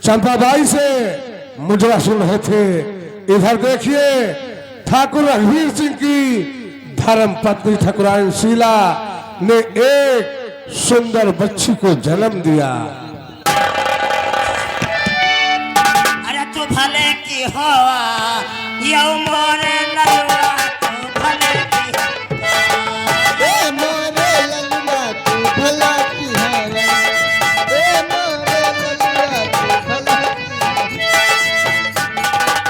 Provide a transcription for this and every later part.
चंपाबाई से मुजरा सुन रहे थे। इधर देखिए ठाकुर रघुवीर सिंह की धर्म पत्नी ठाकुराइन शीला ने एक सुंदर बच्ची को जन्म दिया। अरे तू भले की हो यो मोरे ललुआ, तू भले की ए मोरे ललुआ तू भला की है, ए मोरे ललुआ तू भला की है।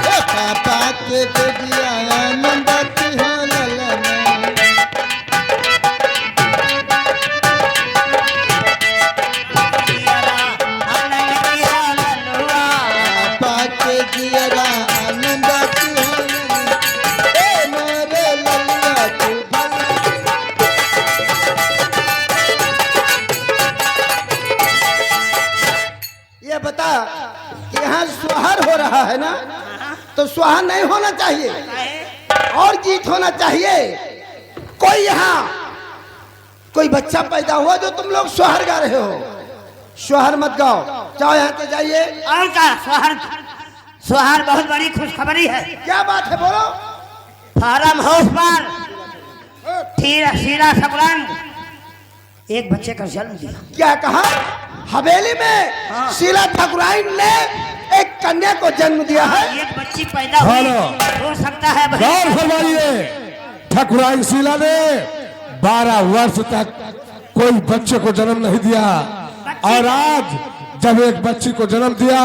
ए पापा के दे दिया आनंद की है ललना, पापा के दिया आनंद की है ललना। ए मोरे ललुआ तू भला ये बता कि यहाँ सुहार हो रहा है ना, तो सुहार नहीं होना चाहिए और गीत होना चाहिए। कोई यहाँ कोई बच्चा पैदा हुआ जो तुम लोग सुहार गा रहे हो, सुहार मत गाओ, जाओ यहाँ से जाइए। और का सोहर सोहर बहुत बड़ी खुशखबरी है। क्या बात है बोलो। फार्म हाउस पर शीला ठाकुराइन एक बच्चे का जन्म दिया। क्या कहा? हवेली में हाँ। शीला ठाकुराइन ने एक कन्या को जन्म दिया है। एक बच्ची पैदा हुई, हेलो। हो सकता है गौर फरमाइए, ठाकुराइन शीला ने 12 वर्ष तक कोई बच्चे को जन्म नहीं दिया, और आज जब एक बच्ची को जन्म दिया,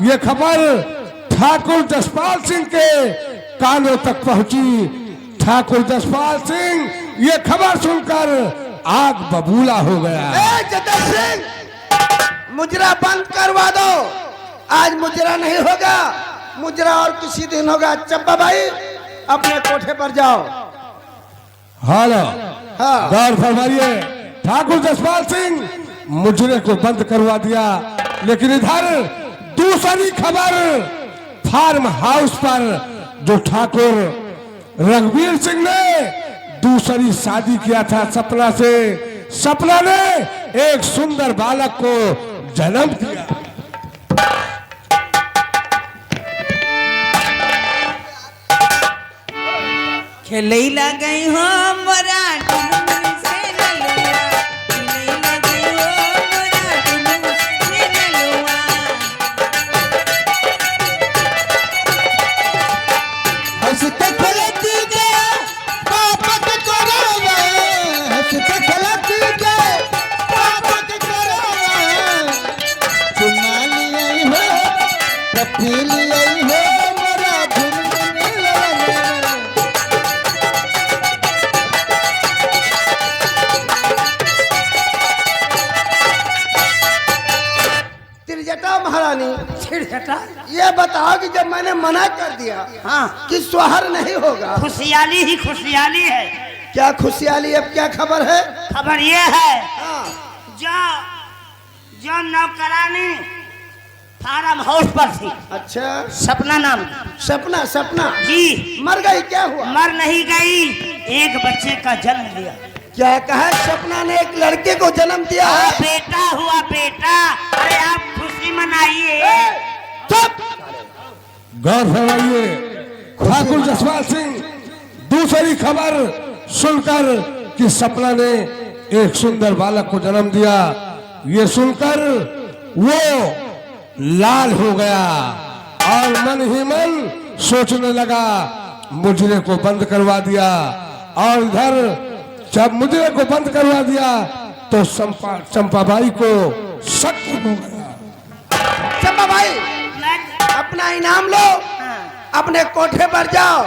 ये खबर ठाकुर जसपाल सिंह के कानों तक पहुंची। ठाकुर जसपाल सिंह ये खबर सुनकर आग बबूला हो गया। ए जतर सिंह, मुजरा बंद करवा दो। आज मुजरा नहीं होगा, मुजरा और किसी दिन होगा। चंपा भाई अपने कोठे पर जाओ। हेलो। हाँ। गौर फरमाइए, ठाकुर जसपाल सिंह मुजरे को बंद करवा दिया, लेकिन इधर दूसरी खबर फार्म हाउस पर जो ठाकुर रघुवीर सिंह ने दूसरी शादी किया था सपना से, सपना ने एक सुंदर बालक को जन्म दिया। खेलई लगई हो मोरा टुनुमुनी से ललुआ, खेलई लगई हो मोरा टुनुमुनी से ललुआ। हंसते खेलती गया पापा के करावा, हंसते खेलती गया पापा के करावा। चुमा लिया हो पप्पी लिया हो मोरा झुनझुनी ललना। त्रिजटा महारानी, छिड़छटा ये बताओ कि जब मैंने मना कर दिया हाँ, कि सुहार नहीं होगा, खुशहाली ही खुशहाली है। क्या खुशहाली? अब क्या खबर है? खबर ये है हाँ। जो जो नौकरानी फार्म हाउस पर थी, अच्छा, सपना नाम सपना सपना जी, मर गई? क्या हुआ? मर नहीं गई, एक बच्चे का जन्म दिया। क्या कहा? सपना ने एक लड़के को जन्म दिया है। बेटा हुआ बेटा। अरे आप खुशी मनाइए। चुप। गौर फरमाइए, ठाकुर जसपाल सिंह दूसरी खबर सुनकर कि सपना ने एक सुंदर बालक को जन्म दिया, ये सुनकर वो लाल हो गया और मन ही मन सोचने लगा मुजरे को बंद करवा दिया। और इधर जब मुजरे को बंद करवा दिया तो चंपाबाई को शक हो गया। चंपा भाई अपना इनाम लो, अपने कोठे पर जाओ।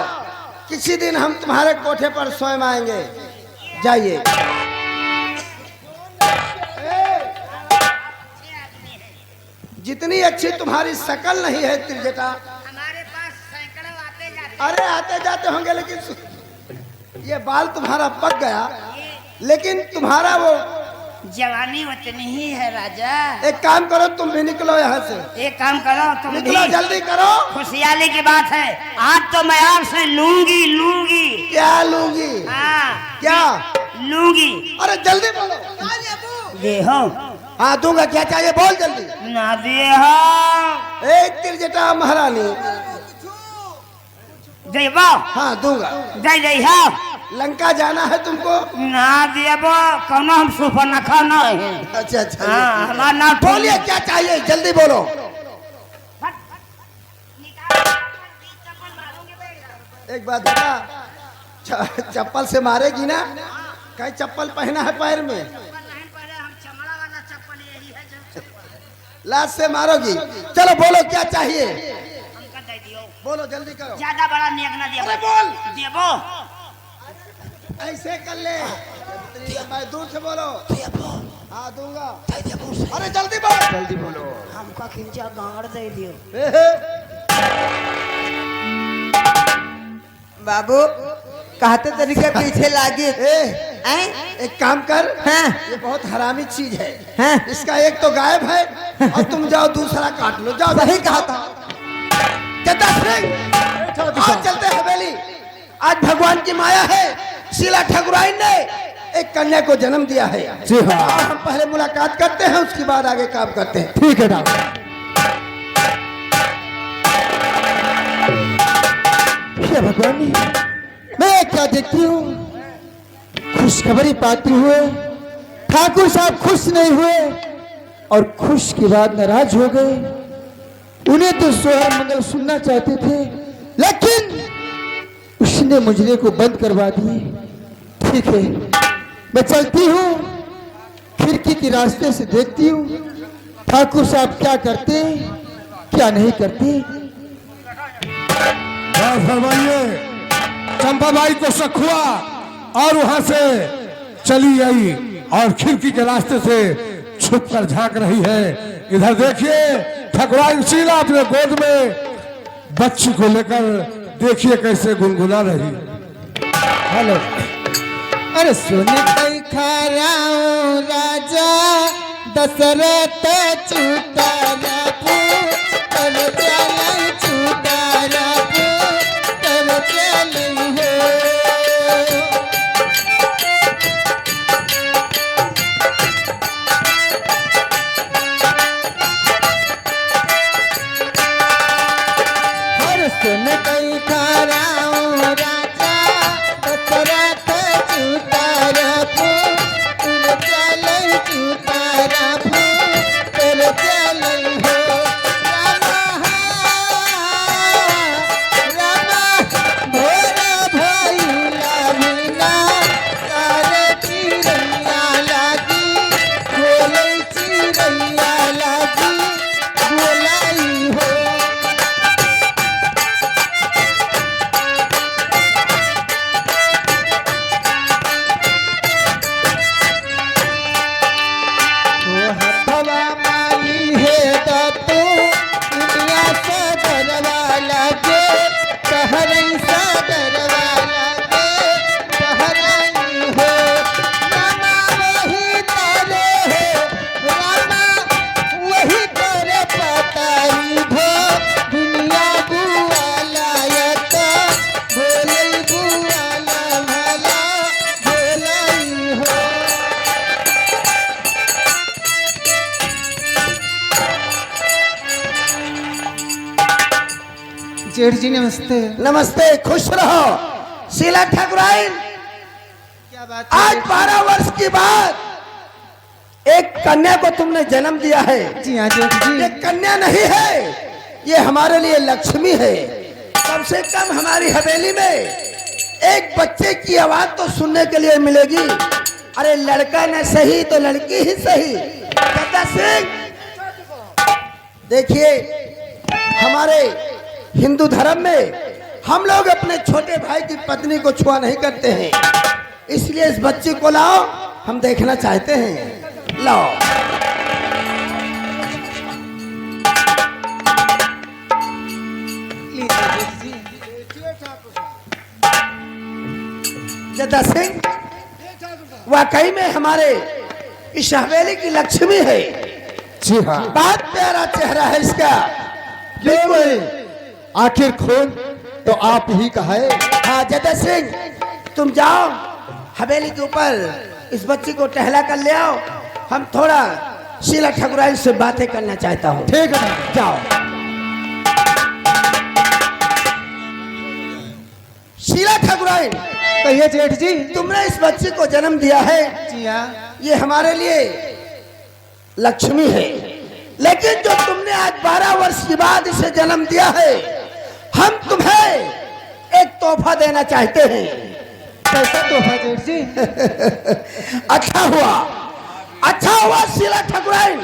किसी दिन हम तुम्हारे कोठे पर स्वयं आएंगे। जाइए। जितनी अच्छी तुम्हारी शकल नहीं है त्रिजटा, हमारे पास सैकड़ों आते जाते। अरे आते जाते होंगे, लेकिन ये बाल तुम्हारा पक गया, लेकिन तुम्हारा वो जवानी उतनी ही है राजा। एक काम करो, तुम भी निकलो यहाँ से। एक काम करो तुम निकलो, भी। जल्दी करो। खुशहाली की बात है, आज तो मैं आपसे लूंगी लूंगी। क्या लूंगी? हाँ क्या लूंगी? अरे जल्दी बोलो। ये हो हाँ दूंगा। क्या चाहिए बोल जल्दी। ना दिए हो एक त्रिजटा महारानी। जय बो हाँ दूंगा। जय जय हाँ लंका जाना है तुमको? ना देबो कौनो हम सुपर न खाना है। अच्छा अच्छा। हाँ हमारा ना बोलिए क्या चाहिए, जल्दी बोलो। एक बात बता, चप्पल से मारेगी ना? कहीं चप्पल पहना है पैर में? लात से मारोगी? चलो बोलो क्या चाहिए, बोलो जल्दी करो। ज्यादा बड़ा नेक ना देबो। अरे बोल। देबो ऐसे कर ले, मैं दूर से बोलो। हाँ दूंगा। अरे जल्दी बोल, जल्दी बोलो। हमका खिंचा गाड़ दे दियो। बाबू कहते तरीके पीछे लागे। एक काम कर, हाँ। ये बहुत हरामी चीज है। हाँ। इसका एक तो गायब है और तुम जाओ दूसरा काट लो। जाओ। सही कहा था। जटा सिंह, आज चलते हैं हवेली। आज भगवान की माया है, शीला ठाकुराइन ने एक कन्या को जन्म दिया है। जी हाँ। और हम पहले मुलाकात करते हैं, उसके बाद आगे काम करते हैं। ठीक है डॉक्टर। हे भगवान, मैं क्या देखती हूँ? खुशखबरी पाते हुए ठाकुर साहब खुश नहीं हुए और खुश के बाद नाराज हो गए। उन्हें तो सोहर मंगल सुनना चाहते थे, लेकिन उसने मुझे को बंद करवा दी। ठीक है, मैं चलती हूँ, खिड़की के रास्ते से देखती हूँ ठाकुर साहब क्या करते क्या नहीं करते। फरमाइए। चंपाबाई को शक हुआ और वहां से चली आई और खिड़की के रास्ते से छुप कर झांक रही है। इधर देखिए, ठाकुराइन शीला अपने गोद में बच्ची को लेकर देखिए कैसे गुनगुना रही। हेलो। अरे सोने कई खराऊं राजा दशरथ चुतारा पुत्र चले चुतारा पुत्र चले हो। हर सोने कई खराऊं राजा दशरथ चुतारा पुत्र चले चुतारा पुत्र चले हो। रामा भोरा भइला बिना सारे चिरैया लागी बोलै चिरैया लागी बोलाई हो। हथवा माली है दतू दुनिया से डरवाला के कहरई से डरवाला के कहरई हो। रामा वही तारे हो, रामा वही तारे पताई भो दुनिया बुआला यत बोलई बुआला भला बोलई हो। जेठ जी नमस्ते। नमस्ते, खुश रहो। शीला ठाकुराइन, क्या बात आज 12 वर्ष के बाद एक कन्या को तुमने जन्म दिया है। जी हाँ जेठ जी। ये कन्या नहीं है, ये हमारे लिए लक्ष्मी है। कम से कम हमारी हवेली में एक बच्चे की आवाज तो सुनने के लिए मिलेगी। अरे लड़का न सही तो लड़की ही सही। जटा सिंह, देखिए हमारे हिंदू धर्म में हम लोग अपने छोटे भाई की पत्नी को छुआ नहीं करते हैं, इसलिए इस बच्चे को लाओ, हम देखना चाहते हैं। लाओ। जटा सिंह वाकई में हमारे इस हवेली की लक्ष्मी है। जी हाँ। बहुत प्यारा चेहरा है इसका। बिल्कुल। आखिर खून तो आप ही का है। हाँ जटा सिंह, तुम जाओ हवेली के ऊपर इस बच्ची को टहला कर ले आओ। हम थोड़ा शीला ठाकुराइन से बातें करना चाहता हूँ। ठीक है जाओ। ठाकुराइन, कहिए जेठ जी। तुमने इस बच्चे को जन्म दिया है, जी हाँ। ये हमारे लिए लक्ष्मी है, लेकिन जो तुमने आज 12 वर्ष के बाद इसे जन्म दिया है, हम तुम्हें एक तोहफा देना चाहते हैं। कैसा तोहफा जेठ जी? अच्छा हुआ शीला ठाकुराइन,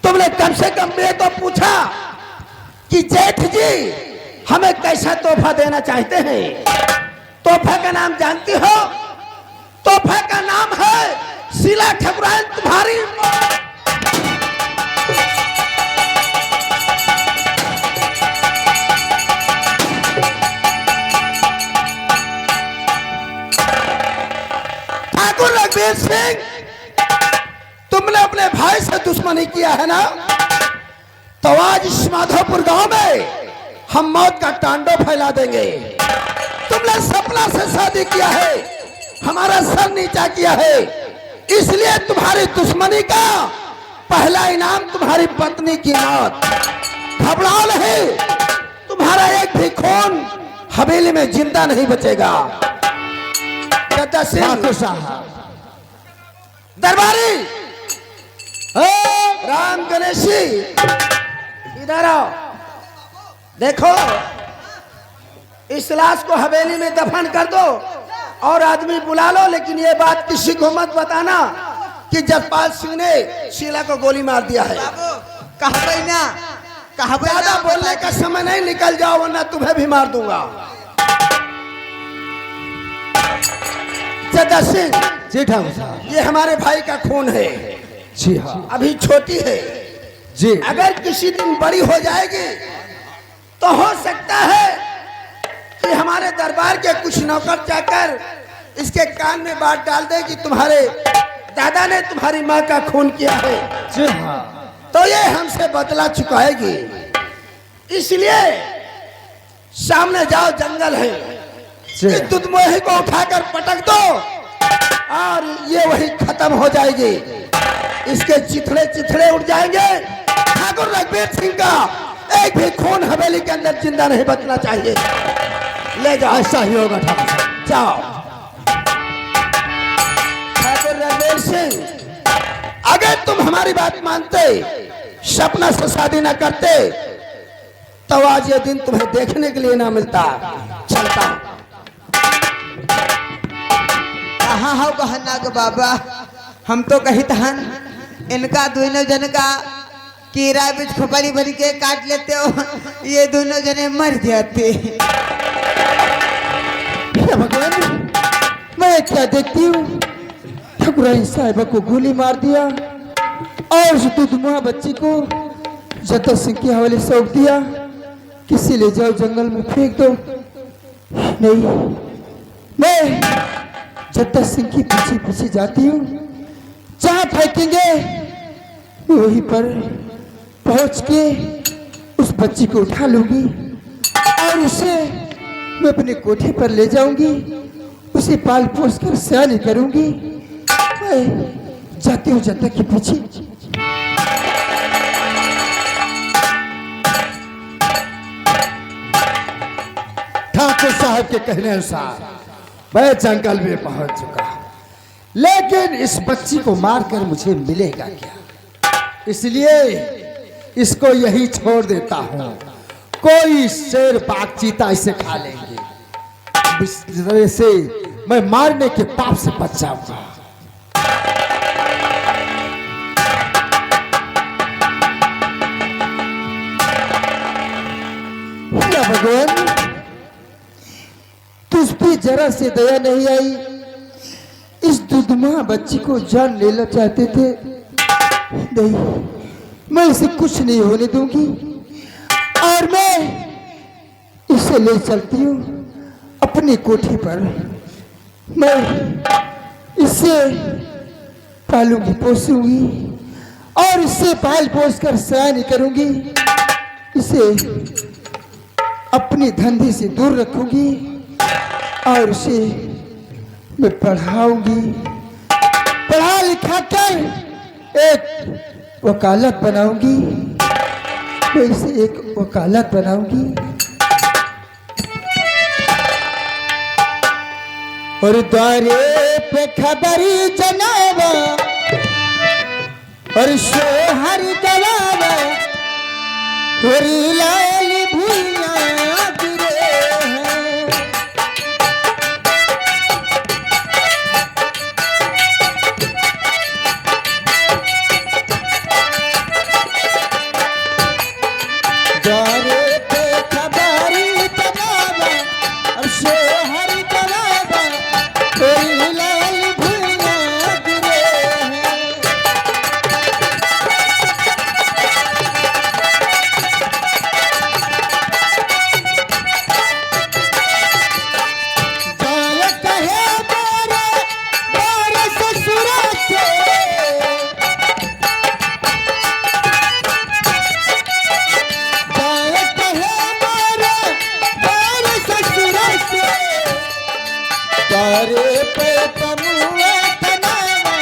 तुमने कम से कम ये तो पूछा कि जेठ जी हमें कैसा तोहफा देना चाहते हैं। तोहफा का नाम जानती हो? तोहफा का नाम है शीला ठाकुराइन तुम्हारी। ठाकुर रघुवीर सिंह, तुमने अपने भाई से दुश्मनी किया है ना, तो आज इस माधोपुर गांव में हम मौत का तांडव फैला देंगे। तुमने सपना से शादी किया है, हमारा सर नीचा किया है, इसलिए तुम्हारी दुश्मनी का पहला इनाम तुम्हारी पत्नी की मौत। घबराओ नहीं, तुम्हारा एक भी खून हवेली में जिंदा नहीं बचेगा। दादा सिंह साहब, दरबारी राम गणेशी, इधर आओ। देखो, इस लाश को हवेली में दफन कर दो और आदमी बुला लो, लेकिन ये बात किसी को मत बताना कि जसपाल सिंह ने शीला को गोली मार दिया है। कहबै ना, कहबै ज्यादा ना, बोलने का समय नहीं, निकल जाओ वरना तुम्हें भी मार दूंगा। जदा सिंह जी ठाकुर साहब। ये हमारे भाई का खून है, जी हाँ अभी छोटी है जी। अगर किसी दिन बड़ी हो जाएगी तो हो सकता है कि हमारे दरबार के कुछ नौकर चाकर इसके कान में बात डाल दे कि तुम्हारे दादा ने तुम्हारी माँ का खून किया है, जी हाँ। तो ये हमसे बदला चुकाएगी। इसलिए सामने जाओ, जंगल है, इस दुधमोही को उठाकर पटक दो और ये वही खत्म हो जाएगी। इसके चिथड़े चिथड़े उड़ जाएंगे। ठाकुर रघुवीर सिंह का एक भी खून हवेली के अंदर जिंदा नहीं बचना चाहिए। ले जाओ। ऐसा ही होगा ठाकुर साहब। जाओ। ठाकुर रघुवीर सिंह, अगर तुम हमारी बात मानते, सपना से शादी न करते, तो आज ये दिन तुम्हें देखने के लिए ना मिलता। चलता हूं। कहाँ हो गहना के बाबा, हम तो कही तहन इनका दोनों जन का कीड़ा बीच खोपड़ी भर के काट लेते हो, ये दोनों जने मर जाते। हे भगवान, मैं क्या देखती हूँ, ठाकुराइन साहिबा को गोली मार दिया और उस दुधमुआ बच्ची को जता सिंह के हवाले सौंप दिया। किसी ले जाओ, जंगल में फेंक दो। नहीं, मैं जता सिंह के पीछे पीछे जाती हूँ, जहाँ फेंकेंगे वहीं पर पहुंच के उस बच्ची को उठा लूंगी और उसे मैं अपने कोठे पर ले जाऊंगी, उसे पाल पोस कर सयानी करूंगी। मैं जाती हूँ जता के पीछे। ठाकुर साहब के कहने अनुसार मैं जंगल में पहुंच चुका हूं, लेकिन इस बच्ची को मारकर मुझे मिलेगा क्या? इसलिए इसको यही छोड़ देता हूं। कोई शेर बाघ चीता इसे खा लेंगे। इस तरह से मैं मारने के पाप से बच जाऊंगा। क्या भगवान, तुझ पे जरा से दया नहीं आई? इस दुधमा बच्ची को जान लेना चाहते थे। नहीं, मैं इसे कुछ नहीं होने दूंगी और मैं इसे ले चलती हूँ अपनी कोठी पर। मैं इसे पालूंगी, पोसूंगी और इसे पाल पोस कर सयानी करूंगी। इसे अपने धंधे से दूर रखूंगी और उसे मैं पढ़ाऊंगी। पढ़ा लिखा कर एक वकालत बनाऊंगी। मैं इसे एक वकालत बनाऊंगी। और द्वारे पे खबरी जनावा और शोहर गवावा और लाल भुइया गिरे हैं। द्वारे पे खबरी जनावा और शोहर गवावा और लाल भुइया गिरे हैं। जाय कहे मेरे ससुर से जाय कहे मेरे ससुर से तारे पे तमुआ तनावा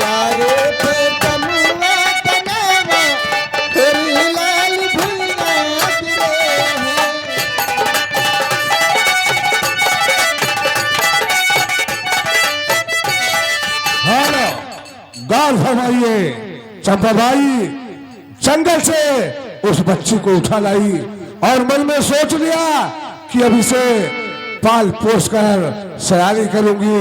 तारे पे तमुआ तनावा तेरी लाल भुइया गिरे हैं। हेलो, गौर फरमाइए। चंपाबाई जंगल से उस बच्ची को उठा लाई और मन में सोच लिया कि अब इसे पाल पोस कर सयानी करूंगी,